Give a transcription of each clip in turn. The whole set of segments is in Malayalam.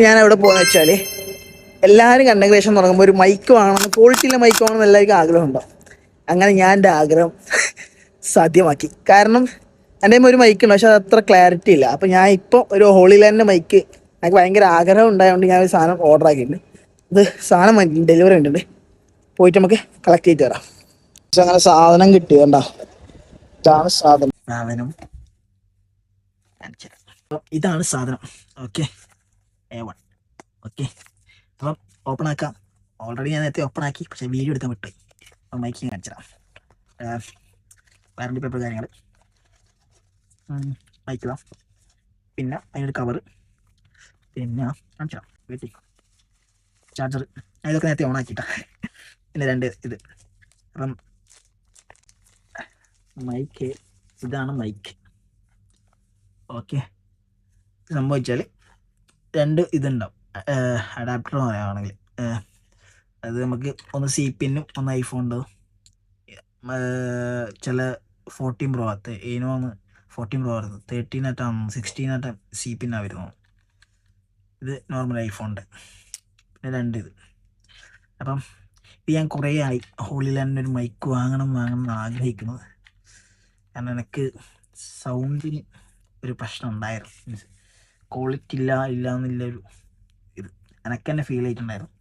ഞാൻ എവിടെ പോകുന്ന വെച്ചാൽ എല്ലാവരും കണ്ടന്റ് ക്രിയേഷൻ തുടങ്ങുമ്പോൾ ഒരു മൈക്ക് വേണമെന്ന്, ക്വാളിറ്റിയിലെ മൈക്ക് വേണമെന്ന് എല്ലാവർക്കും ആഗ്രഹമുണ്ടോ? അങ്ങനെ ഞാൻ എൻ്റെ ആഗ്രഹം സാധ്യമാക്കി. കാരണം എൻ്റെ ഒരു മൈക്ക് ഉണ്ട്, പക്ഷെ അത് അത്ര ക്ലാരിറ്റി ഇല്ല. അപ്പോൾ ഞാൻ ഇപ്പോൾ ഒരു ഹോളി ലാൻഡിൻ്റെ മൈക്ക് എനിക്ക് ഭയങ്കര ആഗ്രഹം ഉണ്ടായതുകൊണ്ട് ഞാൻ ഒരു സാധനം ഓർഡർ ആക്കിയിട്ടുണ്ട്. ഇത് സാധനം ഡെലിവറി ഉണ്ട്, പോയിട്ട് നമുക്ക് കളക്ട് ചെയ്തിട്ട് വരാം. പക്ഷെ അങ്ങനെ സാധനം കിട്ടി കണ്ടോ, ഇതാണ് സാധനം. ഇതാണ് സാധനം. Okay, A1. ഓക്കെ, അപ്പം ഓപ്പൺ ആക്കാം. ഓൾറെഡി ഞാൻ നേരത്തെ ഓപ്പൺ ആക്കി, പക്ഷേ വീഡിയോ എടുക്കാൻ വിട്ടുപോയി. അപ്പം മൈക്കിങ് കാണിച്ചിടാം. വാറണ്ടി പേപ്പർ കാര്യങ്ങൾ മൈക്കിടാം, പിന്നെ അതിനൊരു കവറ്, പിന്നെ കാണിച്ചിടാം വീട്ടിൽ ചാർജർ. ഇതൊക്കെ നേരത്തെ ഓൺ ആക്കിയിട്ടാ. പിന്നെ 2 ഇത്. അപ്പം മൈക്ക്, ഇതാണ് മൈക്ക്. ഓക്കെ, സംഭവിച്ചാൽ 2 ഇതുണ്ടാവും, അഡാപ്റ്റർ പറയുകയാണെങ്കിൽ. അത് നമുക്ക് ഒന്ന് സി പിന്നും ഒന്ന് ഐഫോൺ ഉണ്ടാവും. ചില 14 Pro ഏനോന്ന് 14 Pro വരുന്നത് 13 16 സി പിന്നാണ് വരുന്നത്. ഇത് നോർമൽ ഐഫോണിൻ്റെ. പിന്നെ 2 ഇത്. അപ്പം ഇത് ഞാൻ കുറേ ആയി ഹോളി ലാൻഡിൻ്റെ ഒരു മൈക്ക് വാങ്ങണം എന്ന് ആഗ്രഹിക്കുന്നത്. കാരണം എനിക്ക് സൗണ്ടിന് ഒരു പ്രശ്നം ഉണ്ടായിരുന്നു. മീൻസ് ക്വാളിറ്റി ഇല്ല എന്നുള്ളൊരു ഇത് എനിക്ക് തന്നെ ഫീൽ ചെയ്തിട്ടുണ്ടായിരുന്നു.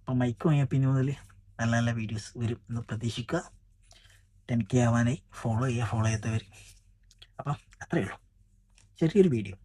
അപ്പം മൈക്ക് വാങ്ങിയ പിന്നെ മുതൽ നല്ല നല്ല വീഡിയോസ് വരും എന്ന് പ്രതീക്ഷിക്കുക. 10K ആവാനായി. ഫോളോ ചെയ്യാത്തവർ. അപ്പം അത്രയേ ഉള്ളൂ, ചെറിയൊരു വീഡിയോ.